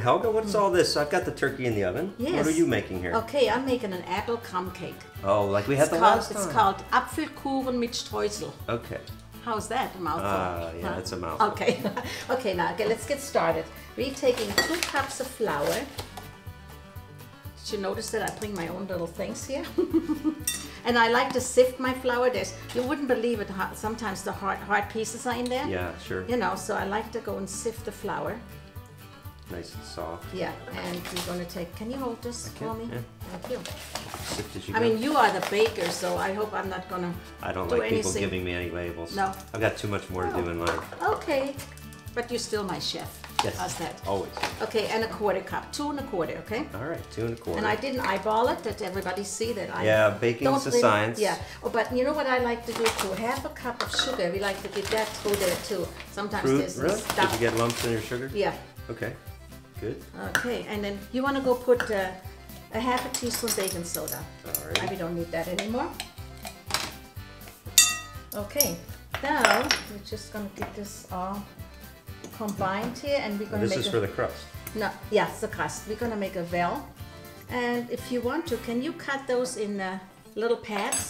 Helga, what's all this? I've got the turkey in the oven. Yes. What are you making here? Okay, I'm making an apple crumb cake. Oh, like we had the last time. It's called Apfelkuchen mit Streusel. Okay. How's that? A mouthful? Yeah, that's a mouthful. Okay. Okay, now let's get started. We're taking 2 cups of flour. Did you notice that I bring my own little things here? And I like to sift my flour. You wouldn't believe it, sometimes the hard pieces are in there. Yeah, sure. You know, so I like to go and sift the flour. Nice and soft. Yeah, and we're going to take, can you hold this for me? Yeah. Thank you. Sift as you I go. mean, you are the baker, so I hope I'm not going to I don't do like people anything. giving me any labels. No. I've got too much more to do in life. Okay, but you're still my chef. Yes. How's that? Always. Okay, and 1/4 cup, 2 1/4, okay? All right, 2 1/4. And I didn't eyeball it, that everybody see that I Yeah, baking's a science. Yeah, oh, but you know what I like to do too? 1/2 cup of sugar, we like to get that through there too. Sometimes Fruit, there's really? stuff. Did you get lumps in your sugar? Yeah. Okay, good. Okay, and then you want to go put a 1/2 teaspoon baking soda. All right. We don't need that anymore. Okay, now we're just gonna get this all combined here, and we're gonna This make is for the crust. No, yes, the crust. We're gonna make a vel, and if you want to, can you cut those in little pads?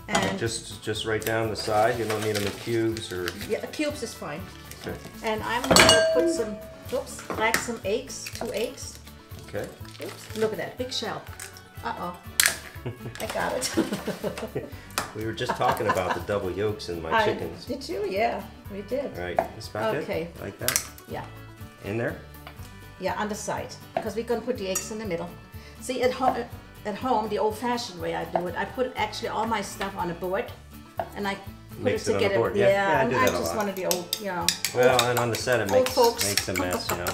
And Just right down the side. You don't need them in cubes or. yeah, cubes is fine. Okay. And I'm gonna put some, crack some eggs, 2 eggs. Okay. Oops, look at that big shell. Uh-oh, I got it. We were just talking about the double yolks in my chickens. Did you? Yeah, we did. Right. This about Okay. it? Like that? Yeah, In there? yeah, on the side, because we're gonna put the eggs in the middle. See, at home, the old-fashioned way I do it, I put actually all my stuff on a board, and I put Mix it it on the together. board. Yeah, I do I'm that a just lot. one of the old, you know. Well, and on the set it old makes folks. a mess, you know.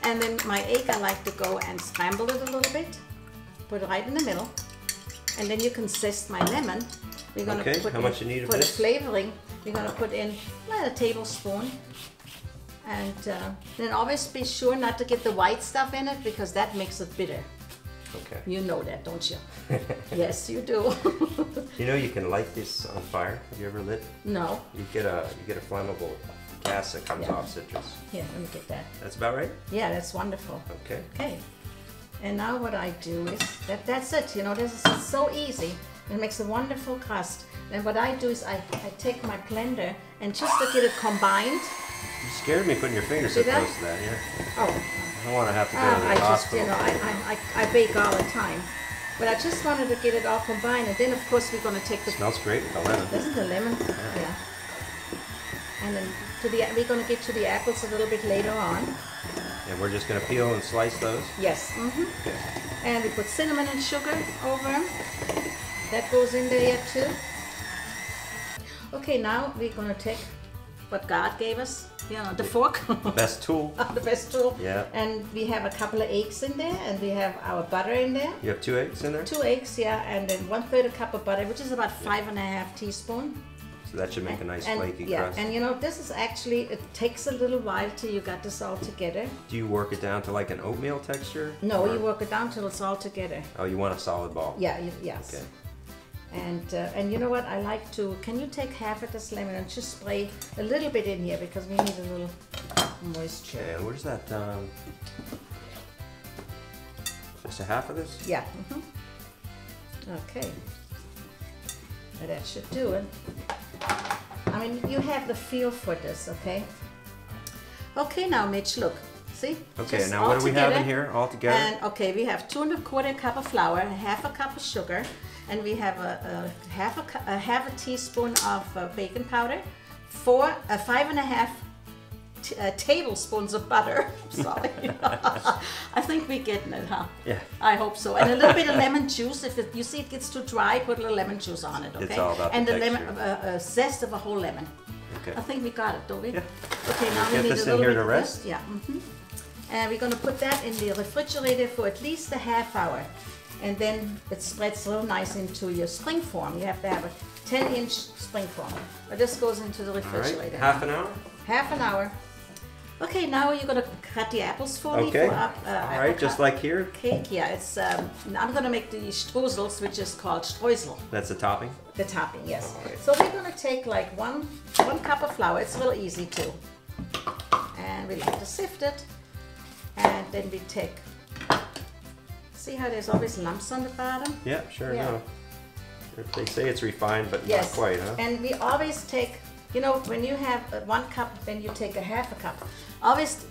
And then my egg, I like to go and scramble it a little bit, put it right in the middle, and then you can zest my lemon. We're gonna Okay, put how in, much you need of for this? the flavoring, we're gonna put in a tablespoon. And then always be sure not to get the white stuff in it, because that makes it bitter. Okay. You know that, don't you? Yes, you do. You know you can light this on fire. Have you ever lit? No. You get a flammable gas that comes Yeah. off citrus. Here, let me get that. That's about right? Yeah, that's wonderful. Okay. Okay. And now what I do is, that's it. You know, this is so easy. It makes a wonderful crust. And what I do is I take my blender, and just to get it combined. You scared me putting your fingers so See that? close to that, yeah. Oh. I don't want to have to go to the I just, hospital. you know, I bake all the time. But I just wanted to get it all combined. And then, of course, we're going to take the... Smells great with the lemon. Doesn't the lemon? Yeah. And then we're going to get to the apples a little bit later on. And we're just going to peel and slice those? Yes. Okay. And we put cinnamon and sugar over them. That goes in there too. Okay, now we're going to take what God gave us, you know, the fork. The best tool. The best tool. Yeah. And we have a couple of eggs in there, and we have our butter in there. You have 2 eggs in there? 2 eggs, yeah, and then 1/3 cup of butter, which is about 5½ teaspoons. So that should make a nice And flaky yeah, crust. and you know, this is actually, it takes a little while till you got this all together. Do you work it down to like an oatmeal texture? No, Or- you work it down till it's all together. Oh, you want a solid ball? Yeah, yes. Okay. And you know what, I like to, can you take half of this lemon and just spray a little bit in here, because we need a little moisture. Okay, where's that, just a half of this? Yeah. Okay. Now that should do it. I mean, you have the feel for this, okay? Okay, now Mitch, look. See? Okay, Just now all what do we have in together. here all together? And okay, we have 2 1/4 cup of flour, 1/2 cup of sugar, and we have a half a teaspoon of baking powder, 5½ tablespoons of butter. Sorry. I think we're getting it, huh? Yeah. I hope so. And a little bit of lemon juice. If you see it gets too dry, put a little lemon juice on it, okay? It's all about and the the lemon, texture. zest of a whole lemon. Okay. I think we got it, don't we? Yeah. Okay, now we Get need this a in little here bit to of rest? this. Yeah. And we're going to put that in the refrigerator for at least a ½ hour. And then it spreads real nice into your spring form. You have to have a 10-inch spring form. But this goes into the All right, refrigerator. half an hour? Half an hour. Okay, now you're going to cut the apples for me. Okay. For All right, just like here? cake. Yeah, it's. I'm going to make the streusels, which is called streusel. That's the topping? The topping, yes. All right. So we're going to take like one cup of flour. It's real easy too. And we like to sift it. And then we take, see how there's always lumps on the bottom? Yeah, sure, Yeah. no. They say it's refined, but Yes. not quite, huh? And we always take, you know, when you have 1 cup, then you take a half a cup. Always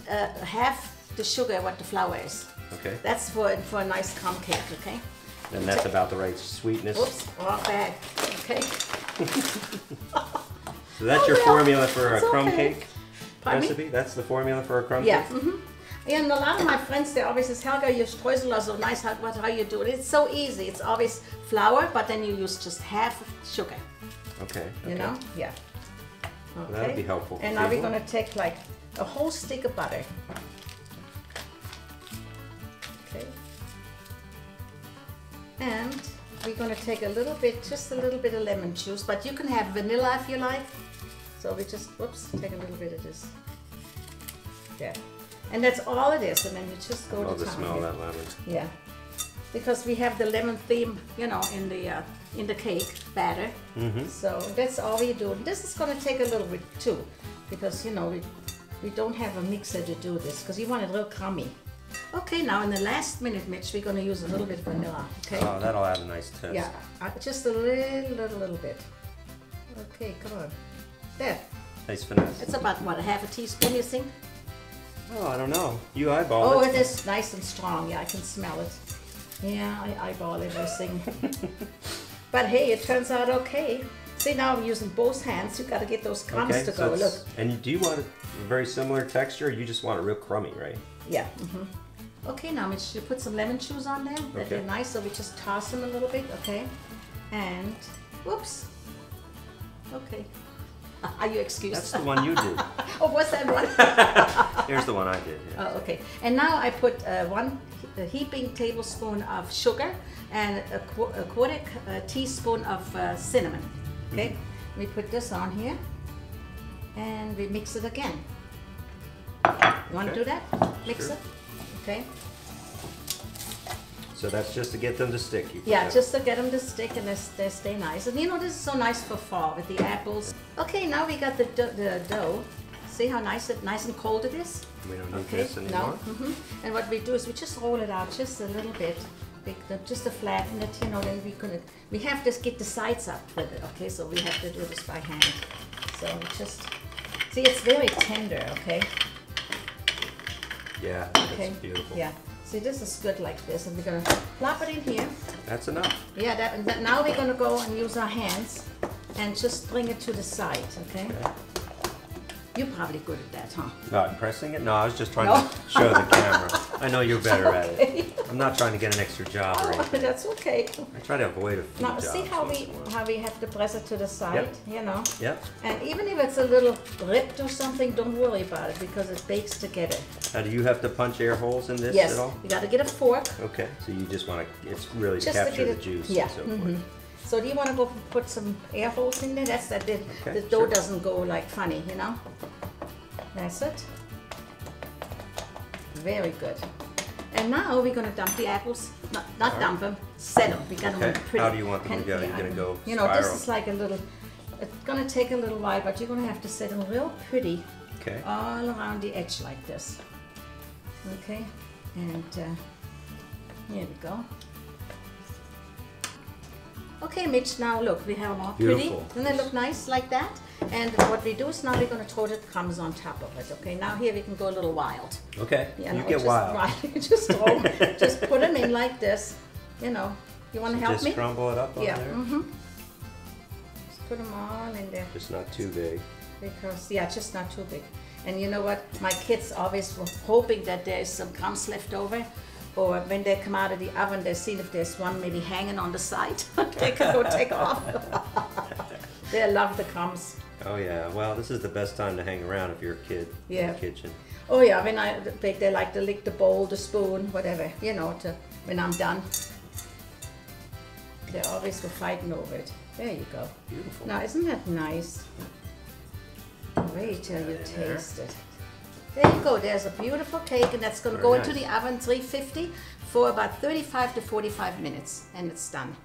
half the sugar what the flour is. Okay. That's for a nice crumb cake, okay? And that's about the right sweetness. Oops, wrong bag, okay? So that's Oh, your well, formula for a it's crumb okay. cake Pardon me? recipe? That's the formula for a crumb Yeah. cake? And a lot of my friends, they always say, Helga, your streusel are so nice, how you do it? It's so easy. It's always flour, but then you use just half of sugar, Okay. you know? Yeah. Well, that'll be helpful. And now we're going to take like a whole stick of butter. Okay. And we're going to take a little bit, just a little bit of lemon juice, but you can have vanilla if you like. So we just, whoops, take a little bit of this. Yeah. And that's all it is, and then you just go I to love the town. smell of here. that lemon. Yeah. Because we have the lemon theme, you know, in the cake batter. So that's all we do. This is going to take a little bit too, because you know we don't have a mixer to do this, because you want it real crummy. Okay, now in the last minute, Mitch, we're going to use a little bit of vanilla. Okay. Oh, that'll add a nice taste. Yeah, just a little bit. Okay, come on. There. Nice finesse. It's about what, a half a teaspoon, you think? Oh, I don't know. You eyeball Oh, it. it is nice and strong. Yeah, I can smell it. Yeah, I eyeball everything. But hey, it turns out okay. See, now I'm using both hands. You got to get those crumbs Okay, to so go. Look. and do you want a very similar texture, or you just want it real crummy, right? Yeah. Okay, now Mitch, you put some lemon juice on there. That they're nice. So we just toss them a little bit, okay? And whoops. Okay. Are you excused? That's the one you did. Oh, what's that one? Here's the one I did. Yeah. Oh, okay. And now I put a heaping tablespoon of sugar and a quarter teaspoon of cinnamon. Okay. We put this on here, and we mix it again. You want to do that? Mix it. Okay. So that's just to get them to stick. You put Yeah, that- just to get them to stick and they stay nice. And you know, this is so nice for fall with the apples. Okay, now we got the dough. See how nice and cold it is? We don't need Okay, this anymore. no. And what we do is we just roll it out just a little bit, just to flatten it. You know, then we have to get the sides up with it. Okay, so we have to do this by hand. So we just see, it's very tender. Okay. Yeah, Okay. that's beautiful. Yeah. See, this is good like this, and we're gonna plop it in here. That's enough. Yeah, now we're gonna go and use our hands and just bring it to the side, okay? You're probably good at that, huh? No, pressing it? No, I was just trying No? to show the camera. I know you're better at Okay. it. I'm not trying to get an extra job or Oh, anything. that's okay. I try to avoid a few Now, jobs. see how once in a while. we have to press it to the side, you know? Yep. And even if it's a little ripped or something, don't worry about it because it bakes together. Now, do you have to punch air holes in this Yes, at all? you gotta get a fork. Okay, so you just want to, it's really to Just to capture get the it- juice yeah, and so forth. So do you want to go put some air holes in there? That's that the dough sure. doesn't go like funny, you know? That's it. Very good. And now we're going to dump the apples. Not dump them, set them. We got them Okay. pretty. How do you want them to go? You're going to go You know, this spiral? is like a little, it's going to take a little while, but you're going to have to set them real pretty Okay. all around the edge like this. Okay, and here we go. Okay, Mitch, now look, we have them all Beautiful. pretty. Doesn't they look nice like that? And what we do is now we're going to throw the crumbs on top of it. Okay, now here we can go a little wild. Okay, You you know, get just, wild. Right, just throw, just put them in like this. You know, you want to help Just me? crumble it up on Yeah. there. Just put them all in there. Just not too big. Because, yeah, just not too big. And you know what? My kids always were hoping that there's some crumbs left over. Or when they come out of the oven, they see if there's one maybe hanging on the side. They can go take off. They love the crumbs. Oh yeah, well this is the best time to hang around if you're a kid in Yeah. the kitchen. Oh yeah, when I bake, they like to lick the bowl, the spoon, whatever, you know, when I'm done. They always go fighting over it. There you go. Beautiful. Now, isn't that nice? Wait till you in there. taste it. There you go. There's a beautiful cake, and that's going to go Very into nice. the oven 350 for about 35 to 45 minutes, and it's done.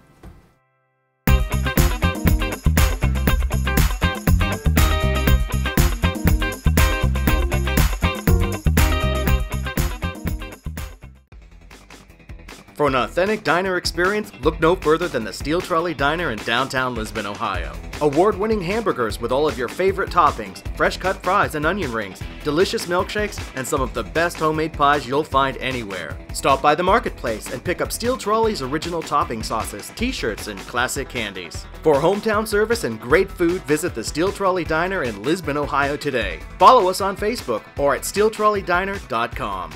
For an authentic diner experience, look no further than the Steel Trolley Diner in downtown Lisbon, Ohio. Award-winning hamburgers with all of your favorite toppings, fresh cut fries and onion rings, delicious milkshakes, and some of the best homemade pies you'll find anywhere. Stop by the marketplace and pick up Steel Trolley's original topping sauces, t-shirts, and classic candies. For hometown service and great food, visit the Steel Trolley Diner in Lisbon, Ohio today. Follow us on Facebook or at steeltrolleydiner.com.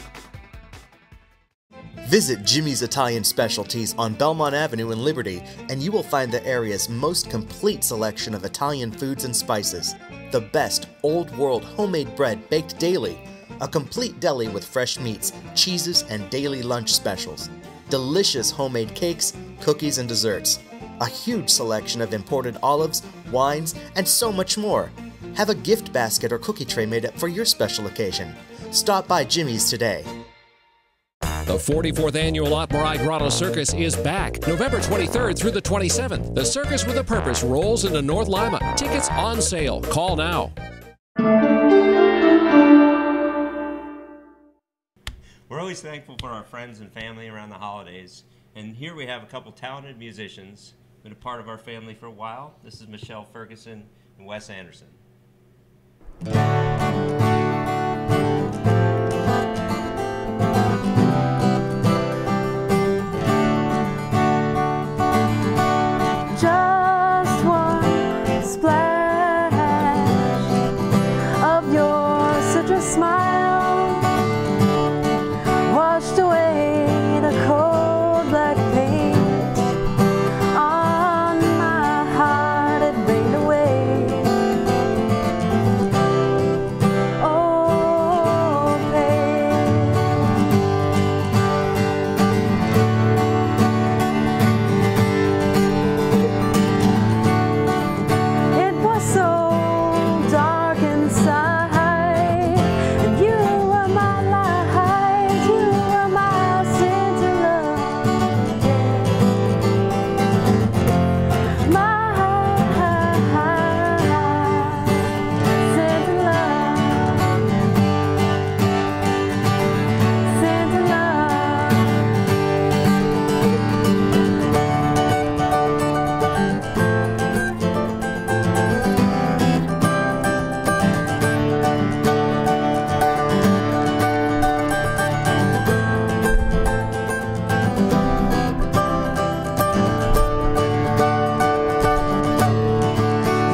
Visit Jimmy's Italian Specialties on Belmont Avenue in Liberty, and you will find the area's most complete selection of Italian foods and spices. The best old-world homemade bread baked daily, a complete deli with fresh meats, cheeses, and daily lunch specials. Delicious homemade cakes, cookies, and desserts. A huge selection of imported olives, wines, and so much more. Have a gift basket or cookie tray made up for your special occasion. Stop by Jimmy's today. The 44th Annual Otmar Grotto Circus is back, November 23rd through the 27th. The Circus with a Purpose rolls into North Lima. Tickets on sale. Call now. We're always thankful for our friends and family around the holidays. And here we have a couple talented musicians who've been a part of our family for a while. This is Michelle Fergason and Wes Anderson. Just one splash of your citrus smile washed away the cold black paint on my heart. It rained away. Oh, pain. It was so dark inside, and you were my light, you were my center love, my center love, center love.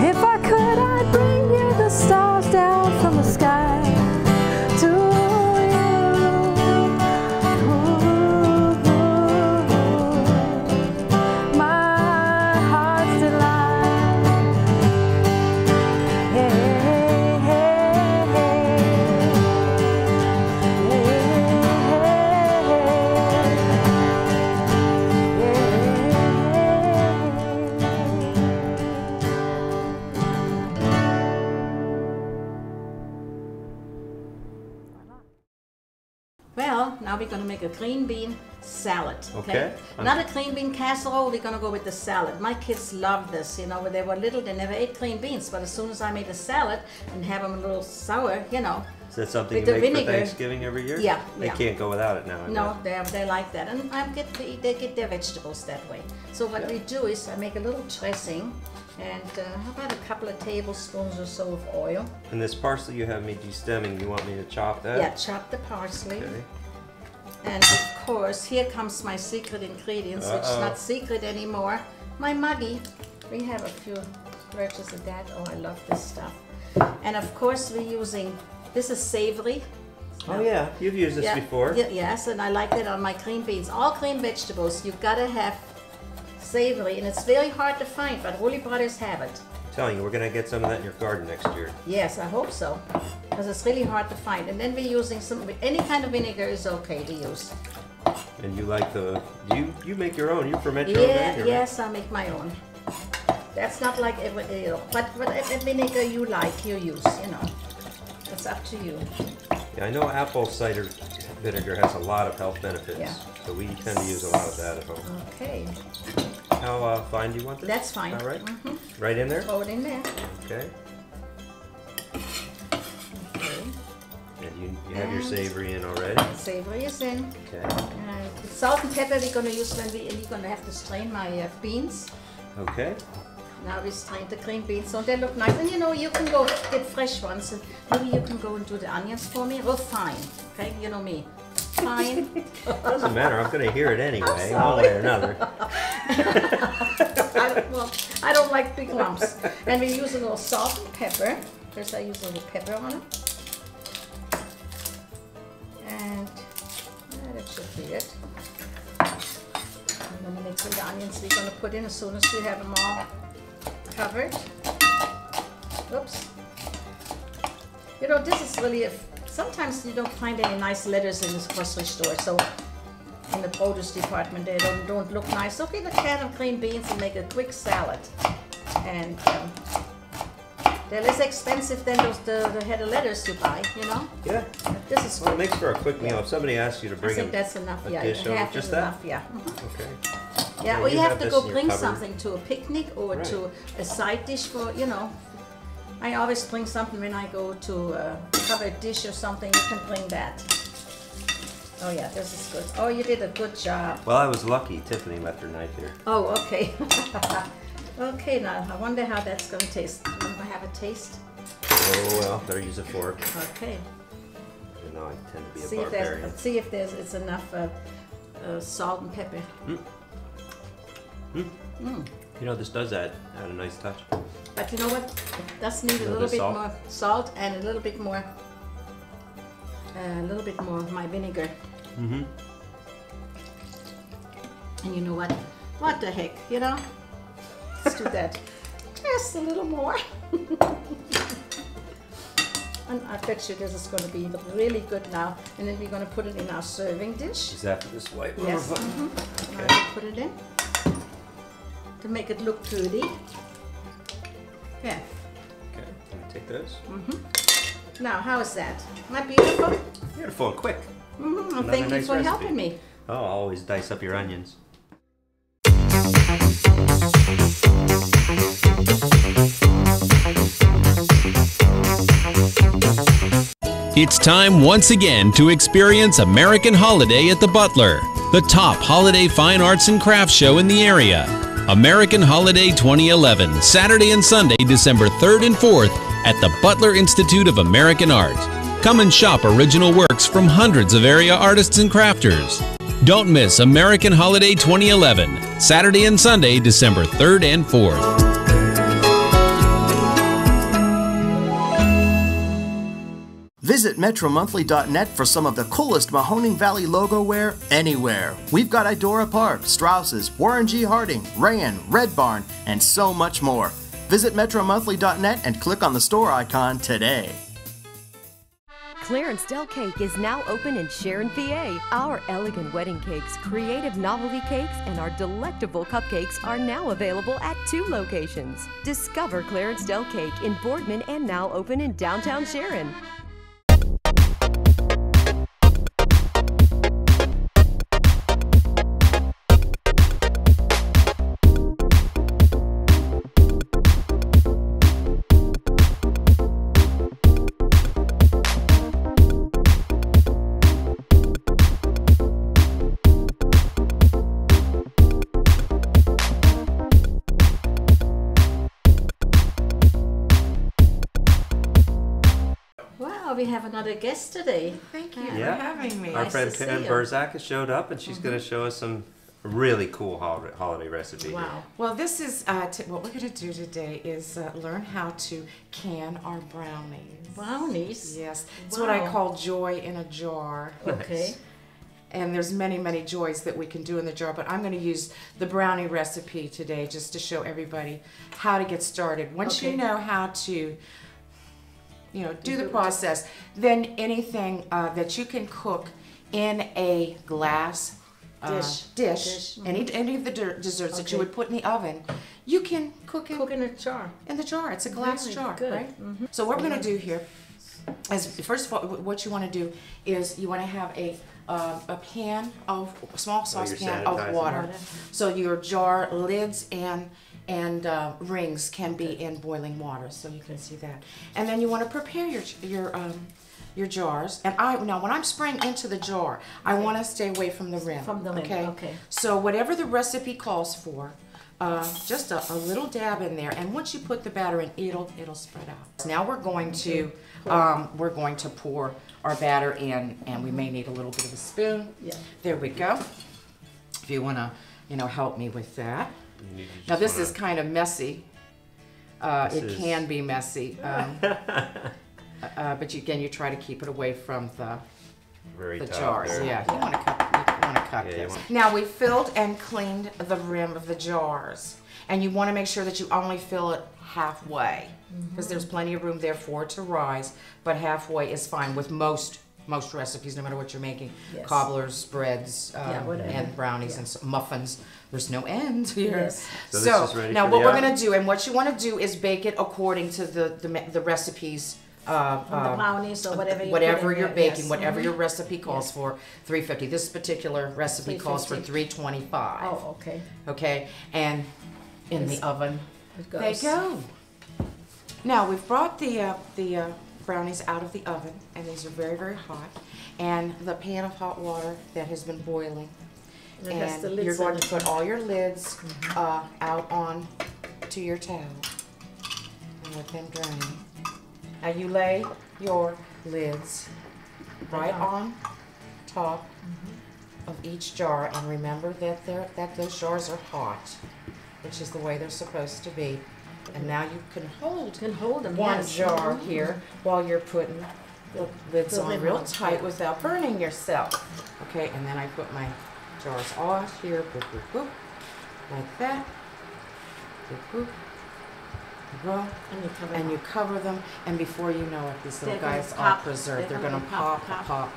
If I could, I'd bring you the stars down from the sky to you, my heart's delight. Well, now we're gonna make a green bean salad. Okay. Not a green bean casserole. We're gonna go with the salad. My kids love this. You know, when they were little, they never ate green beans. But as soon as I made a salad and have them a little sour, you know. Is that something With you the make vinegar. for Thanksgiving every year? Yeah, They yeah. can't go without it now. I No, bet. they like that, and they get their vegetables that way. So what we do is I make a little dressing, and how about a couple of tablespoons or so of oil? And this parsley you have me de-stemming, you want me to chop that? Yeah, chop the parsley. Okay. And of course, here comes my secret ingredients, which is not secret anymore. My muggy. We have a few purchases of that. Oh, I love this stuff. And of course, we're using, this is savory. Oh yeah, you've used this before. Yes, and I like that on my green beans. All green vegetables, you've got to have savory, and it's very hard to find, but Holy Brothers have it. I'm telling you, we're gonna get some of that in your garden next year. Yes, I hope so, because it's really hard to find. And then we're using any kind of vinegar is okay to use. And you like you make your own, you ferment your own Yeah, vinegar, yes, I make my own. That's not like whatever vinegar you like, you use, you know. It's up to you. right? Yeah, I know apple cider vinegar has a lot of health benefits. Yeah. So we tend to use a lot of that at home. Okay, How fine do you want this? that's fine. All right. Right in there? Throw it in there. Okay. Okay. And You have your savory in already? Savory is in. Okay. Salt and pepper we're going to use when we're going to have to strain my beans. Okay. Now we strain the green beans, so they look nice. And you know, you can go get fresh ones. Maybe you can go and do the onions for me. Well, fine. Okay, you know me. Fine. Doesn't matter. I'm going to hear it anyway, one way or another. I don't like big lumps. And we use a little salt and pepper. First I use a little pepper on it. And that should be it. And then the next one, the onions we're going to put in as soon as we have them all covered. Oops. You know, this is really, sometimes you don't find any nice lettuce in this grocery store. So in the produce department, they don't look nice. So get a can of green beans and make a quick salad. And they're less expensive than the head of lettuce you buy, you know? Yeah. This is well, it makes for a quick meal. If somebody asks you to bring I think that's enough. a Yeah, dish over, half just is that? enough. Yeah. Okay. Yeah, Okay, or you have to this go in your bring cupboard. something to a picnic or Right. to a side dish for, you know. I always bring something when I go to a covered dish or something. You can bring that. Oh yeah, this is good. Oh, you did a good job. Well, I was lucky. Tiffany left her knife here. Oh, okay. Okay, now I wonder how that's going to taste. You want to have a taste? Oh, well, better use a fork. Okay. You know, I tend to be a See barbarian. if it's enough salt and pepper. You know, this does add a nice touch. But you know what? It does need a little bit salt. more salt and a little bit more of my vinegar. Mm-hmm. And you know what? What the heck, you know? Let's do that. Just a little more. And I bet you this is going to be really good now. And then we're going to put it in our serving dish. Is that this white one? Yes. Okay. Now we put it in to make it look pretty. Yeah. Okay, let me take those. Now, how is that? Am I beautiful? Beautiful and quick. And thank you nice for recipe. helping me. Oh, I'll always dice up your onions. It's time once again to experience American Holiday at the Butler, the top holiday fine arts and crafts show in the area. American Holiday 2011, Saturday and Sunday, December 3rd and 4th at the Butler Institute of American Art. Come and shop original works from hundreds of area artists and crafters. Don't miss American Holiday 2011, Saturday and Sunday, December 3rd and 4th. Visit metromonthly.net for some of the coolest Mahoning Valley logo wear anywhere. We've got Idora Park, Straus's, Warren G. Harding, Rayan, Red Barn, and so much more. Visit metromonthly.net and click on the store icon today. Clarence Del Cake is now open in Sharon, PA. Our elegant wedding cakes, creative novelty cakes, and our delectable cupcakes are now available at 2 locations. Discover Clarence Del Cake in Boardman and now open in downtown Sharon. We have another guest today. Thank you Yeah. for having me. Our Nice friend to see Pam you. Burcsak has showed up, and she's going to show us some really cool holiday recipe. Wow. Well, this is what we're going to do today is learn how to can our brownies. Brownies? Yes, it's what I Wow. call joy in a jar. Okay. And there's many, many joys that we can do in the jar, but I'm going to use the brownie recipe today just to show everybody how to get started. Once Okay. you know how to do the process, then anything that you can cook in a glass dish, any of the desserts that you would put in the oven, you can cook in a jar. in the jar. It's a glass Very jar, good. right? So what we're going to do here is, first of all, what you want to do is you want to have a small saucepan of sanitizing. water. So your jar lids and rings can be in boiling water, so you can see that. And then you want to prepare your jars. And now when I'm spraying into the jar, I want to stay away from the rim. From the rim, okay. So whatever the recipe calls for, just a little dab in there, and once you put the batter in, it'll spread out. Now we're going to pour our batter in, and we may need a little bit of a spoon. Yeah. There we go. If you want to, help me with that. Now this is kind of messy. It can be messy, but you try to keep it away from the jars. There. Yeah, you want to cut this. Now we filled and cleaned the rim of the jars, and you want to make sure that you only fill it halfway, because there's plenty of room there for it to rise. But halfway is fine with most recipes, no matter what you're making. Yes. Cobblers, breads, and brownies and muffins. There's no end here. Yes. So now what we're going to do, and what you want to do, is bake it according to the recipes. The brownies or whatever you're baking, whatever your recipe calls for. 350. This particular recipe calls for 325. Oh, okay. Okay, and in the oven It goes. they go. Now we've brought the brownies out of the oven, and these are very, very hot. And the pan of hot water that has been boiling. And you're going to put all your lids out on to your towel and let them drain. Now you lay your lids right on top of each jar, and remember that those jars are hot, which is the way they're supposed to be. And now you can hold them, one jar here while you're putting the lids on real tight without burning yourself. Okay, and then I put my jars off here, boop, boop, boop, like that. Boop, boop. And you cover them, and before you know it, these little guys are preserved. They're going to pop. Okay.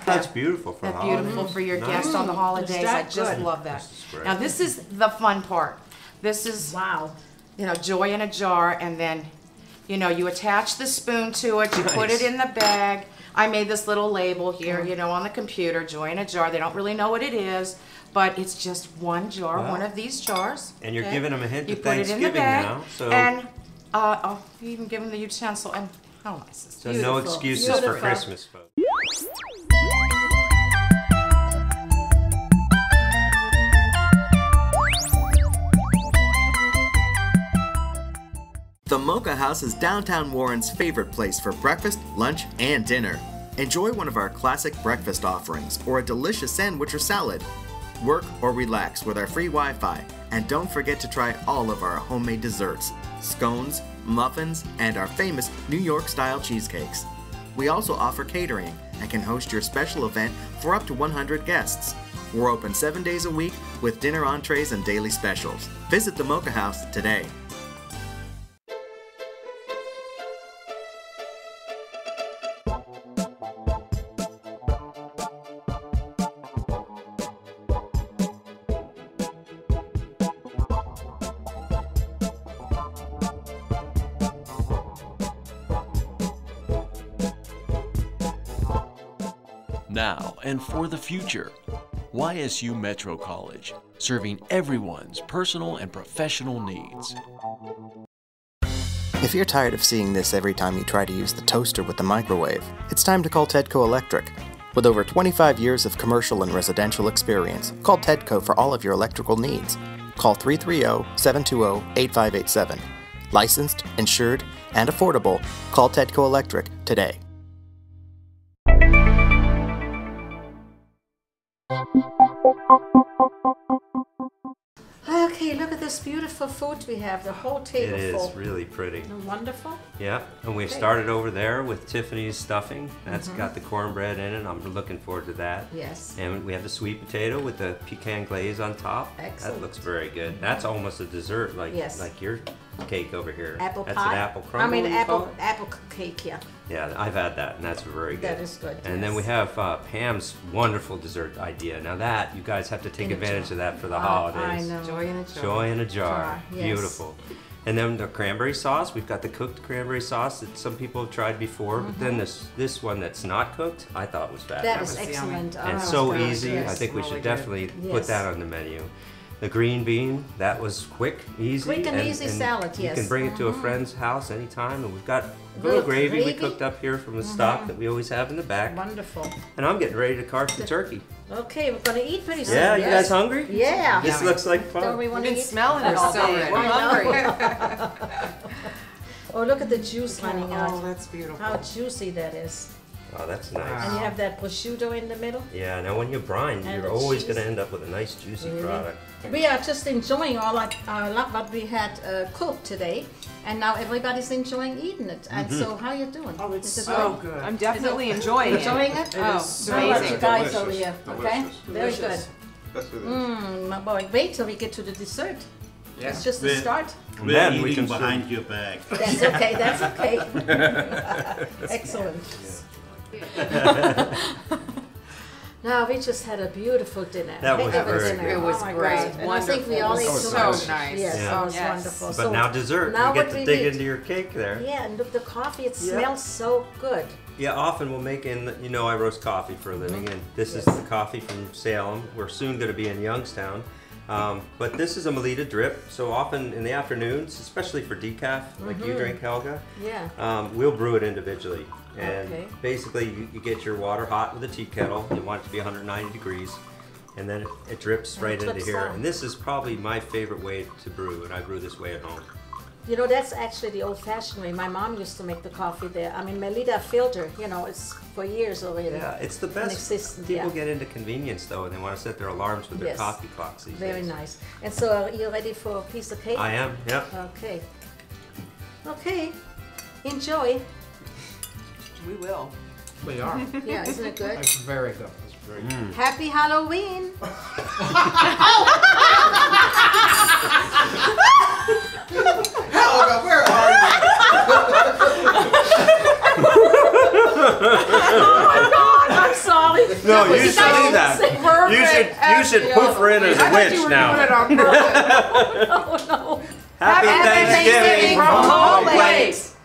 That's beautiful for That's beautiful for your guests on the holidays. I just love that. Now this is the fun part. This is joy in a jar, and then you attach the spoon to it. You put it in the bag. I made this little label here, on the computer, joy in a jar. They don't really know what it is, but it's just one jar, one of these jars. And you're giving them a hint of Thanksgiving Thanksgiving now. So and I'll even give them the utensil, and how nice is so no excuses for Christmas, folks. The Mocha House is downtown Warren's favorite place for breakfast, lunch, and dinner. Enjoy one of our classic breakfast offerings or a delicious sandwich or salad. Work or relax with our free Wi-Fi, and don't forget to try all of our homemade desserts, scones, muffins, and our famous New York-style cheesecakes. We also offer catering and can host your special event for up to 100 guests. We're open 7 days a week with dinner entrees and daily specials. Visit the Mocha House today. Now and for the future, YSU Metro College, serving everyone's personal and professional needs. If you're tired of seeing this every time you try to use the toaster with the microwave, it's time to call Tedco Electric. With over 25 years of commercial and residential experience, call Tedco for all of your electrical needs. Call 330-720-8587. Licensed, insured, and affordable, call Tedco Electric today. Okay, look at this beautiful food we have. The whole table full. It is really pretty. Isn't it wonderful? Yeah, and we started over there with Tiffany's stuffing. That's got the cornbread in it. I'm looking forward to that. Yes. And we have the sweet potato with the pecan glaze on top. Excellent. That looks very good. That's almost a dessert, like your cake over here. Apple that's pie. An apple crumble. I mean you call apple cake. Yeah. Yeah, I've had that, and that's very good. That is good. And then we have Pam's wonderful dessert idea. Now that you guys have to take advantage of that for the holidays. I know. Joy in a jar. Joy in a jar. Yes. Beautiful. And then the cranberry sauce. We've got the cooked cranberry sauce that some people have tried before, but then this one that's not cooked, I thought was fabulous. That is excellent. And Oh, so gosh, easy. yes. I think we should definitely put that on the menu. The green bean, that was quick, easy. Quick and easy salad, You yes. can bring it to a friend's house anytime. And we've got a little gravy we cooked up here from the stock that we always have in the back. Wonderful. And I'm getting ready to carve the turkey. Okay, we're gonna eat pretty soon. Yeah, you guys hungry? Yeah. This looks like Don't fun. we want We've to been eat? smelling it all day. We're hungry. Oh, look at the juice running Oh, out. that's beautiful. How juicy that is. Oh, that's nice. And you have that prosciutto in the middle. Yeah, now when you brine, And you're the always cheese. going to end up with a nice juicy product. We are just enjoying all what we had cooked today, and now everybody's enjoying eating it. And so, how you doing? Oh, it's Is it so good? good. I'm definitely enjoying it. Enjoying it? Oh, So how about you amazing. guys over here? Okay, very good. Yes, it is. My boy, wait till we get to the dessert. Yeah. It's just the start. And then we Eating can behind your back. That's okay. That's okay. Excellent. Now we just had a beautiful dinner. That was Heck of a very dinner. good. It was Oh my great. God. And I think we all ate Wonderful. too So much. nice. Yes, Yeah. it was Yes. wonderful. But So now dessert, now you get what to we dig need- into your cake there. Yeah, and look, the coffee, it Yeah. smells so good. Yeah, often we'll make you know, I roast coffee for a living, and this is the coffee from Salem. We're soon going to be in Youngstown. But this is a Melita drip, so often in the afternoons, especially for decaf, like you drink, Helga, Yeah. we'll brew it individually. And Okay. basically, you get your water hot with a tea kettle. You want it to be 190 degrees. And then it drips right into drips here. down. And this is probably my favorite way to brew, and I brew this way at home. You know, that's actually the old-fashioned way. My mom used to make the coffee there. I mean, Melita filter, you know, it's for years already. Yeah, it's the best. Existent, People yeah. get into convenience though, and they want to set their alarms with their Yes. coffee clocks these Very days. nice. And so, are you ready for a piece of cake? I am, yeah. Okay. Okay. Enjoy. We will. We are. Yeah, isn't it good? That's very good. That's very good. Happy Halloween. Helga, where are you? Oh my God! I'm sorry. No, That was you should do that. perfect. You should poof her in as a witch now. Oh no. Happy Thanksgiving from Homeplate.